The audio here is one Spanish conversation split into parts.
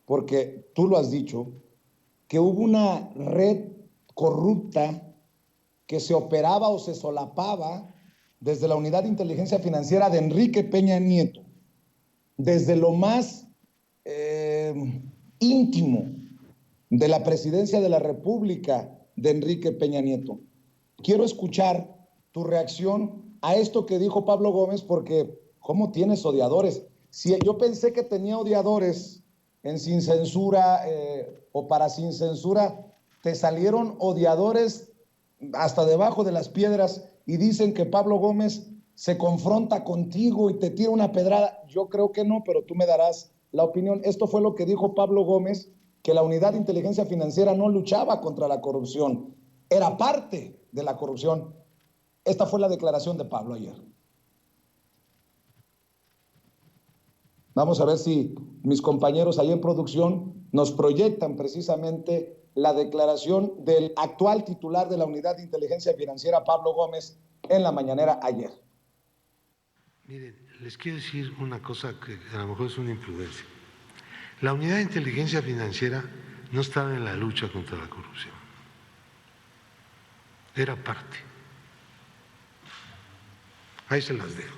porque tú lo has dicho, que hubo una red corrupta que se operaba o se solapaba desde la Unidad de Inteligencia Financiera de Enrique Peña Nieto, desde lo más íntimo de la presidencia de la República de Enrique Peña Nieto. Quiero escuchar tu reacción a esto que dijo Pablo Gómez, porque ¿cómo tienes odiadores? Si yo pensé que tenía odiadores en Sin Censura o para Sin Censura, te salieron odiadores hasta debajo de las piedras y dicen que Pablo Gómez se confronta contigo y te tira una pedrada. Yo creo que no, pero tú me darás la opinión. Esto fue lo que dijo Pablo Gómez, que la Unidad de Inteligencia Financiera no luchaba contra la corrupción, era parte de la corrupción. Esta fue la declaración de Pablo ayer. Vamos a ver si mis compañeros ahí en producción nos proyectan precisamente la declaración del actual titular de la Unidad de Inteligencia Financiera, Pablo Gómez, en la mañanera ayer. Miren, les quiero decir una cosa que a lo mejor es una imprudencia. La Unidad de Inteligencia Financiera no estaba en la lucha contra la corrupción. Era parte. Ahí se las dejo.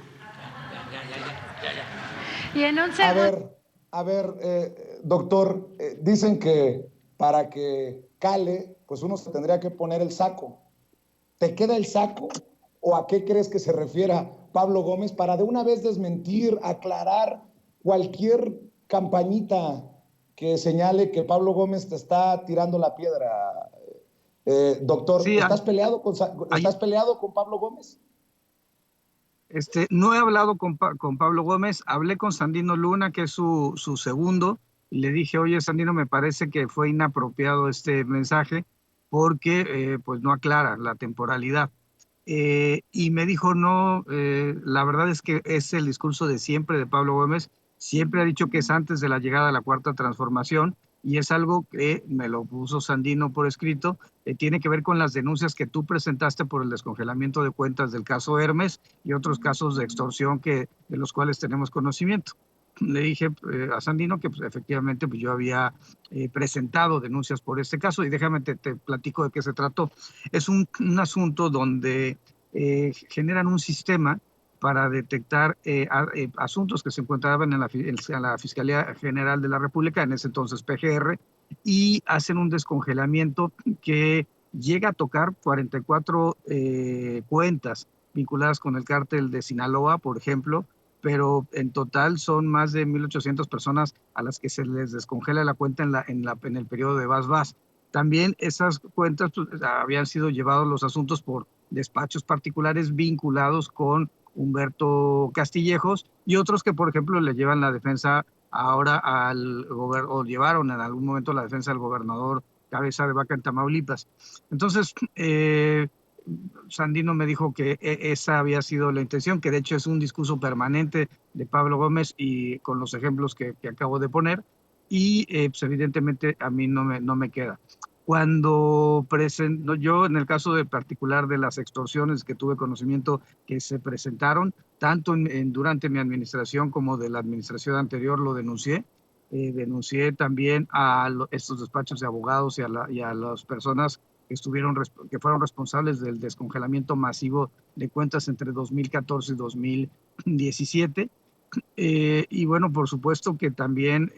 Y en un segundo... A ver, doctor, dicen que para que cale, pues uno se tendría que poner el saco. ¿Te queda el saco? ¿O a qué crees que se refiera Pablo Gómez para de una vez desmentir, aclarar cualquier campañita que señale que Pablo Gómez te está tirando la piedra? Doctor, Sí, ¿estás peleado con Pablo Gómez? No he hablado con Pablo Gómez, hablé con Sandino Luna, que es su segundo, y le dije, oye, Sandino, me parece que fue inapropiado este mensaje porque pues no aclara la temporalidad. Y me dijo, no, la verdad es que es el discurso de siempre de Pablo Gómez, siempre ha dicho que es antes de la llegada de la Cuarta Transformación, y es algo que me lo puso Sandino por escrito, tiene que ver con las denuncias que tú presentaste por el descongelamiento de cuentas del caso Hermes y otros casos de extorsión de los cuales tenemos conocimiento. Le dije a Sandino que pues, efectivamente pues, yo había presentado denuncias por este caso, y déjame te platico de qué se trató. Es un asunto donde generan un sistema para detectar asuntos que se encontraban en la Fiscalía General de la República, en ese entonces PGR, y hacen un descongelamiento que llega a tocar 44 cuentas vinculadas con el cártel de Sinaloa, por ejemplo, pero en total son más de 1,800 personas a las que se les descongela la cuenta en el periodo de Vas. También esas cuentas pues, habían sido llevados los asuntos por despachos particulares vinculados con Humberto Castillejos y otros que, por ejemplo, le llevan la defensa ahora o llevaron en algún momento la defensa del gobernador Cabeza de Vaca en Tamaulipas. Entonces, Sandino me dijo que esa había sido la intención, que de hecho es un discurso permanente de Pablo Gómez y con los ejemplos que acabo de poner, y pues evidentemente a mí no me queda. Cuando yo en el caso de particular de las extorsiones que tuve conocimiento que se presentaron, tanto durante mi administración como de la administración anterior lo denuncié. Denuncié también a estos despachos de abogados y a las personas que fueron responsables del descongelamiento masivo de cuentas entre 2014 y 2017. Y bueno, por supuesto que también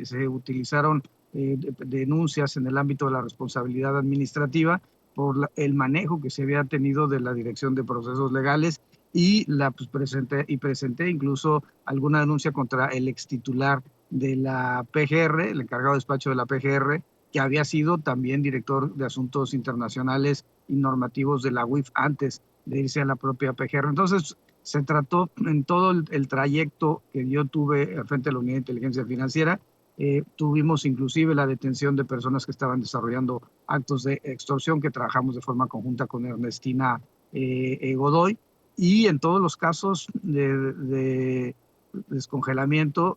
se utilizaron denuncias en el ámbito de la responsabilidad administrativa por el manejo que se había tenido de la Dirección de Procesos Legales, y pues, presenté incluso alguna denuncia contra el extitular de la PGR, el encargado de despacho de la PGR, que había sido también director de Asuntos Internacionales y Normativos de la UIF antes de irse a la propia PGR. Entonces, se trató en todo el trayecto que yo tuve frente a la Unidad de Inteligencia Financiera. Tuvimos inclusive la detención de personas que estaban desarrollando actos de extorsión, que trabajamos de forma conjunta con Ernestina Godoy, y en todos los casos de descongelamiento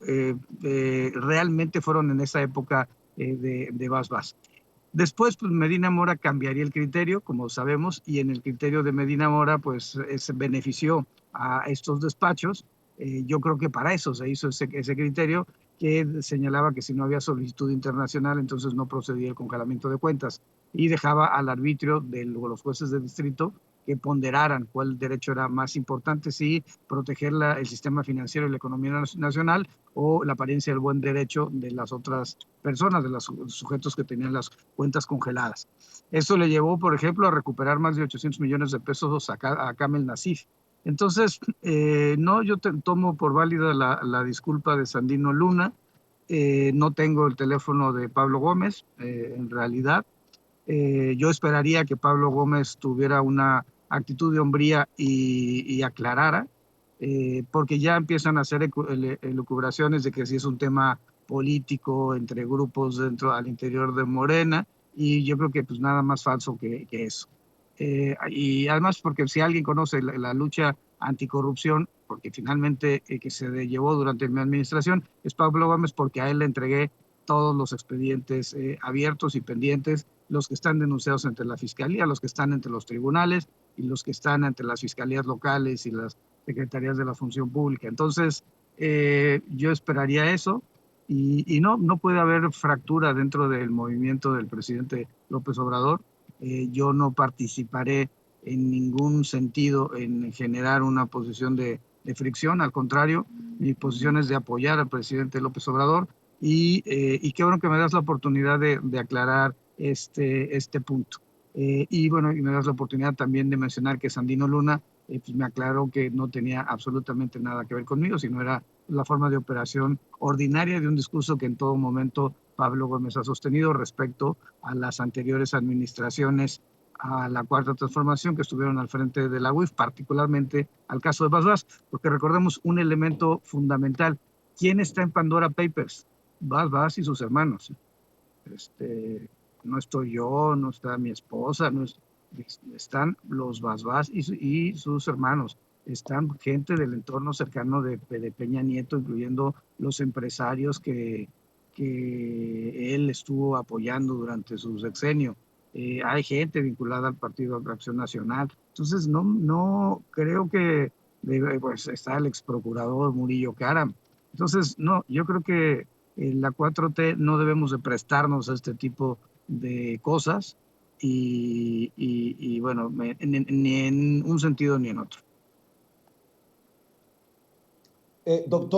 realmente fueron en esa época de Vas. Después, pues Medina Mora cambiaría el criterio, como sabemos, y en el criterio de Medina Mora, pues se benefició a estos despachos. Yo creo que para eso se hizo ese criterio, que señalaba que si no había solicitud internacional, entonces no procedía el congelamiento de cuentas y dejaba al arbitrio de los jueces de distrito que ponderaran cuál derecho era más importante, si proteger el sistema financiero y la economía nacional o la apariencia del buen derecho de las otras personas, de los sujetos que tenían las cuentas congeladas. Eso le llevó, por ejemplo, a recuperar más de 800 millones de pesos a Kamel Nasif. Entonces, no, yo tomo por válida la disculpa de Sandino Luna. No tengo el teléfono de Pablo Gómez, en realidad. Yo esperaría que Pablo Gómez tuviera una actitud de hombría y aclarara, porque ya empiezan a hacer elucubraciones de que si es un tema político entre grupos al interior de Morena, y yo creo que pues nada más falso que eso. Y además porque si alguien conoce la lucha anticorrupción, porque finalmente que se llevó durante mi administración, es Pablo Gómez, porque a él le entregué todos los expedientes abiertos y pendientes, los que están denunciados ante la Fiscalía, los que están entre los tribunales y los que están ante las fiscalías locales y las secretarías de la función pública. Entonces, yo esperaría eso y no puede haber fractura dentro del movimiento del presidente López Obrador. Yo no participaré en ningún sentido en generar una posición de fricción, al contrario, mi posición es de apoyar al presidente López Obrador y qué bueno que me das la oportunidad de aclarar este punto. Y bueno, y me das la oportunidad también de mencionar que Sandino Luna pues me aclaró que no tenía absolutamente nada que ver conmigo, sino era la forma de operación ordinaria de un discurso que en todo momento Pablo Gómez ha sostenido respecto a las anteriores administraciones a la Cuarta Transformación que estuvieron al frente de la UIF, particularmente al caso de Bas, porque recordemos un elemento fundamental. ¿Quién está en Pandora Papers? Bas y sus hermanos. No estoy yo, no está mi esposa, están los Bas y sus hermanos. Están gente del entorno cercano de Peña Nieto, incluyendo los empresarios que él estuvo apoyando durante su sexenio. Hay gente vinculada al Partido de Acción Nacional. Entonces, no creo que pues, está el ex procurador Murillo Karam. Entonces, no, yo creo que la 4T no debemos de prestarnos a este tipo de cosas y bueno, ni en un sentido ni en otro. Doctor.